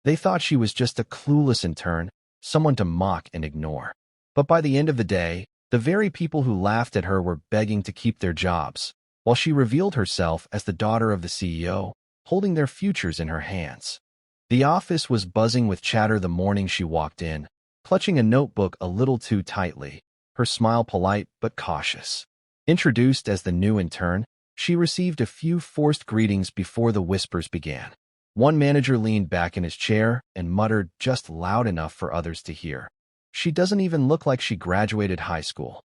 They thought she was just a clueless intern, someone to mock and ignore. But by the end of the day, the very people who laughed at her were begging to keep their jobs, while she revealed herself as the daughter of the CEO, holding their futures in her hands. The office was buzzing with chatter the morning she walked in, clutching a notebook a little too tightly, her smile polite but cautious. Introduced as the new intern, she received a few forced greetings before the whispers began. One manager leaned back in his chair and muttered just loud enough for others to hear, "She doesn't even look like she graduated high school."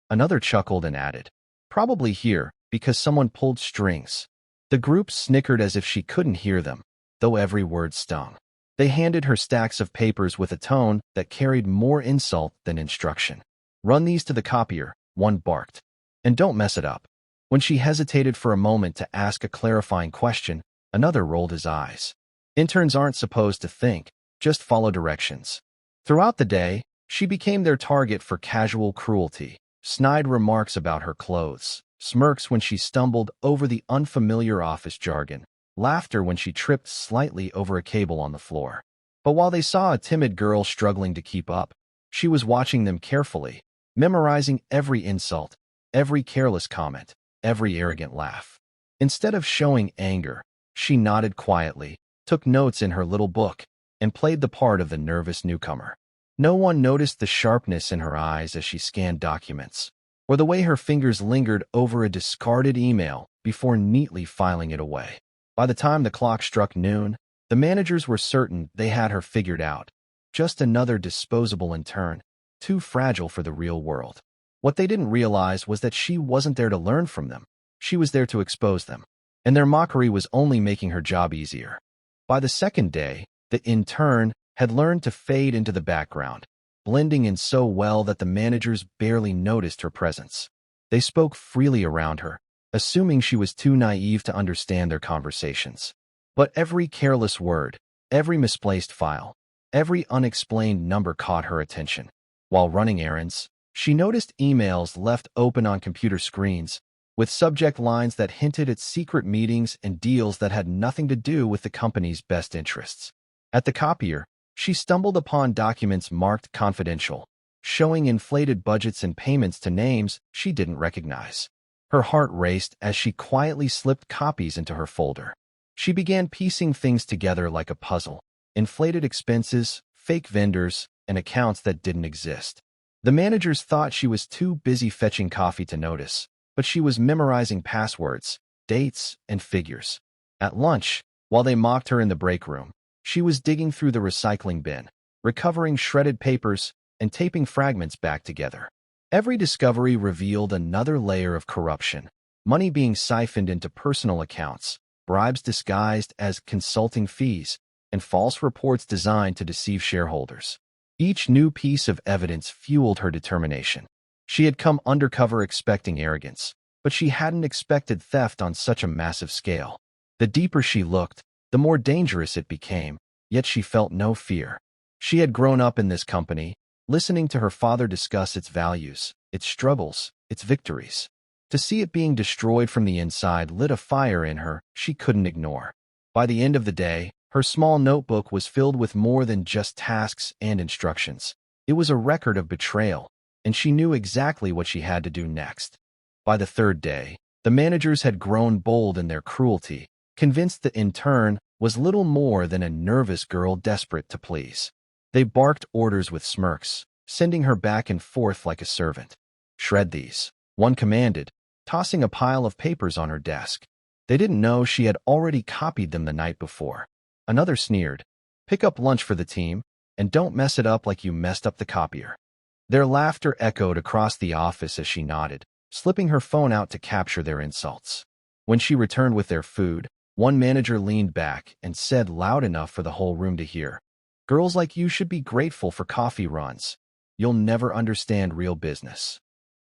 Another chuckled and added, "Probably here, because someone pulled strings." The group snickered as if she couldn't hear them, though every word stung. They handed her stacks of papers with a tone that carried more insult than instruction. "Run these to the copier," one barked. "And don't mess it up." When she hesitated for a moment to ask a clarifying question, another rolled his eyes. Interns aren't supposed to think, just follow directions. Throughout the day, she became their target for casual cruelty, snide remarks about her clothes, smirks when she stumbled over the unfamiliar office jargon, laughter when she tripped slightly over a cable on the floor. But while they saw a timid girl struggling to keep up, she was watching them carefully, memorizing every insult, every careless comment, every arrogant laugh. Instead of showing anger, she nodded quietly, took notes in her little book, and played the part of the nervous newcomer. No one noticed the sharpness in her eyes as she scanned documents, or the way her fingers lingered over a discarded email before neatly filing it away. By the time the clock struck noon, the managers were certain they had her figured out. Just another disposable intern, too fragile for the real world. What they didn't realize was that she wasn't there to learn from them. She was there to expose them. And their mockery was only making her job easier. By the second day, the intern had learned to fade into the background, blending in so well that the managers barely noticed her presence. They spoke freely around her, assuming she was too naive to understand their conversations. But every careless word, every misplaced file, every unexplained number caught her attention. While running errands, she noticed emails left open on computer screens, with subject lines that hinted at secret meetings and deals that had nothing to do with the company's best interests. At the copier, she stumbled upon documents marked confidential, showing inflated budgets and payments to names she didn't recognize. Her heart raced as she quietly slipped copies into her folder. She began piecing things together like a puzzle: inflated expenses, fake vendors, and accounts that didn't exist. The managers thought she was too busy fetching coffee to notice, but she was memorizing passwords, dates, and figures. At lunch, while they mocked her in the break room, she was digging through the recycling bin, recovering shredded papers, and taping fragments back together. Every discovery revealed another layer of corruption: money being siphoned into personal accounts, bribes disguised as consulting fees, and false reports designed to deceive shareholders. Each new piece of evidence fueled her determination. She had come undercover expecting arrogance, but she hadn't expected theft on such a massive scale. The deeper she looked, the more dangerous it became, yet she felt no fear. She had grown up in this company, listening to her father discuss its values, its struggles, its victories. To see it being destroyed from the inside lit a fire in her she couldn't ignore. By the end of the day, her small notebook was filled with more than just tasks and instructions. It was a record of betrayal, and she knew exactly what she had to do next. By the third day, the managers had grown bold in their cruelty, convinced the intern was little more than a nervous girl desperate to please. They barked orders with smirks, sending her back and forth like a servant. "Shred these," one commanded, tossing a pile of papers on her desk. They didn't know she had already copied them the night before. Another sneered, "Pick up lunch for the team, and don't mess it up like you messed up the copier." Their laughter echoed across the office as she nodded, slipping her phone out to capture their insults. When she returned with their food, one manager leaned back and said loud enough for the whole room to hear, "Girls like you should be grateful for coffee runs. You'll never understand real business."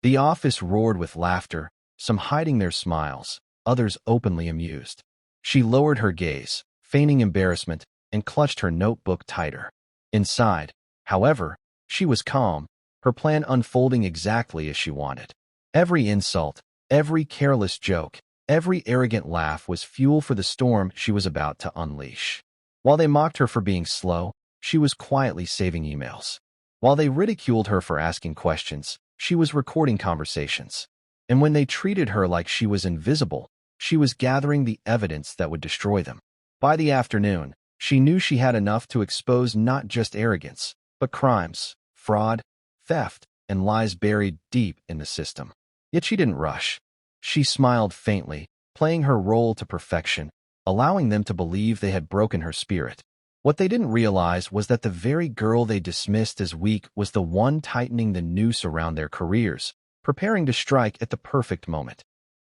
The office roared with laughter, some hiding their smiles, others openly amused. She lowered her gaze, feigning embarrassment, and clutched her notebook tighter. Inside, however, she was calm, her plan unfolding exactly as she wanted. Every insult, every careless joke, every arrogant laugh was fuel for the storm she was about to unleash. While they mocked her for being slow, she was quietly saving emails. While they ridiculed her for asking questions, she was recording conversations. And when they treated her like she was invisible, she was gathering the evidence that would destroy them. By the afternoon, she knew she had enough to expose not just arrogance, but crimes, fraud, theft, and lies buried deep in the system. Yet she didn't rush. She smiled faintly, playing her role to perfection, allowing them to believe they had broken her spirit. What they didn't realize was that the very girl they dismissed as weak was the one tightening the noose around their careers, preparing to strike at the perfect moment.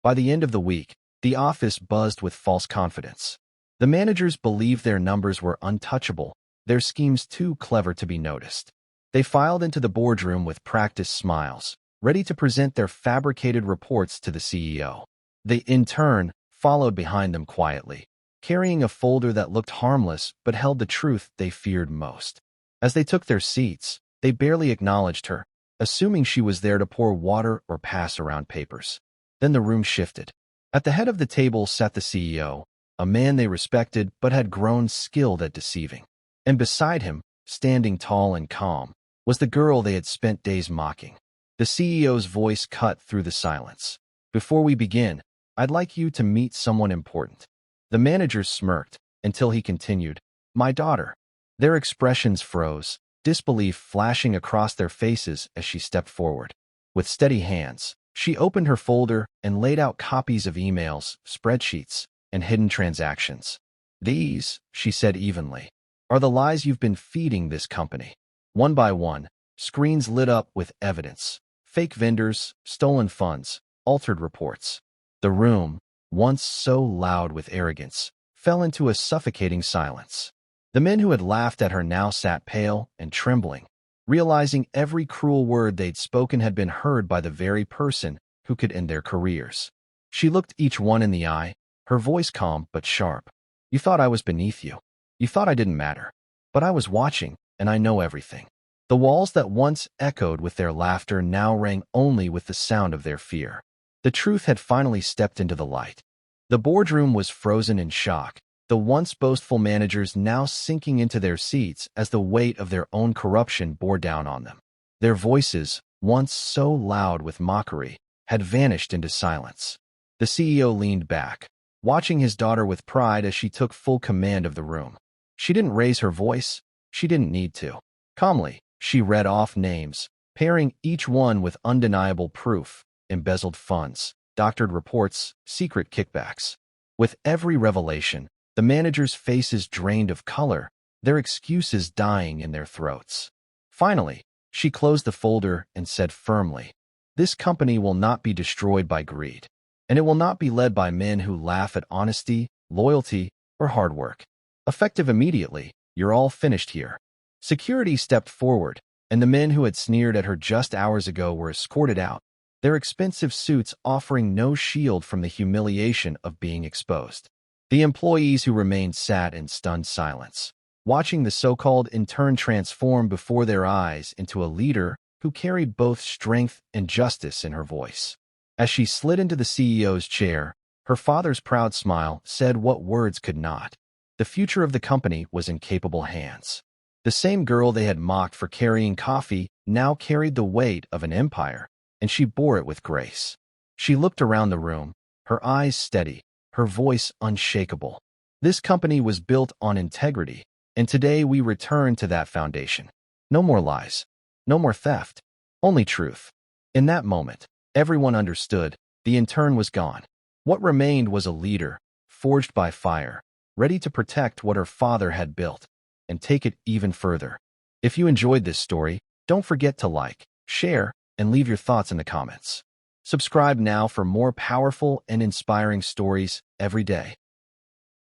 By the end of the week, the office buzzed with false confidence. The managers believed their numbers were untouchable, their schemes too clever to be noticed. They filed into the boardroom with practiced smiles, ready to present their fabricated reports to the CEO. The intern followed behind them quietly, carrying a folder that looked harmless but held the truth they feared most. As they took their seats, they barely acknowledged her, assuming she was there to pour water or pass around papers. Then the room shifted. At the head of the table sat the CEO, a man they respected but had grown skilled at deceiving. And beside him, standing tall and calm, was the girl they had spent days mocking. The CEO's voice cut through the silence. "Before we begin, I'd like you to meet someone important." The managers smirked until he continued, "My daughter." Their expressions froze, disbelief flashing across their faces as she stepped forward. With steady hands, she opened her folder and laid out copies of emails, spreadsheets, and hidden transactions. "These," she said evenly, "are the lies you've been feeding this company." One by one, screens lit up with evidence: fake vendors, stolen funds, altered reports. The room, once so loud with arrogance, fell into a suffocating silence. The men who had laughed at her now sat pale and trembling, realizing every cruel word they'd spoken had been heard by the very person who could end their careers. She looked each one in the eye, her voice calm but sharp. "You thought I was beneath you. You thought I didn't matter. But I was watching, and I know everything." The walls that once echoed with their laughter now rang only with the sound of their fear. The truth had finally stepped into the light. The boardroom was frozen in shock, the once boastful managers now sinking into their seats as the weight of their own corruption bore down on them. Their voices, once so loud with mockery, had vanished into silence. The CEO leaned back, watching his daughter with pride as she took full command of the room. She didn't raise her voice. She didn't need to. Calmly, she read off names, pairing each one with undeniable proof: embezzled funds, doctored reports, secret kickbacks. With every revelation, the managers' faces drained of color, their excuses dying in their throats. Finally, she closed the folder and said firmly, "This company will not be destroyed by greed, and it will not be led by men who laugh at honesty, loyalty, or hard work." Effective immediately, "You're all finished here." Security stepped forward, and the men who had sneered at her just hours ago were escorted out, their expensive suits offering no shield from the humiliation of being exposed. The employees who remained sat in stunned silence, watching the so-called intern transform before their eyes into a leader who carried both strength and justice in her voice. As she slid into the CEO's chair, her father's proud smile said what words could not. The future of the company was in capable hands. The same girl they had mocked for carrying coffee now carried the weight of an empire, and she bore it with grace. She looked around the room, her eyes steady, her voice unshakable. This company was built on integrity, and today we return to that foundation. No more lies, no more theft, only truth. In that moment, everyone understood. The intern was gone. What remained was a leader, forged by fire, ready to protect what her father had built and take it even further. If you enjoyed this story, don't forget to like, share, and leave your thoughts in the comments. Subscribe now for more powerful and inspiring stories every day.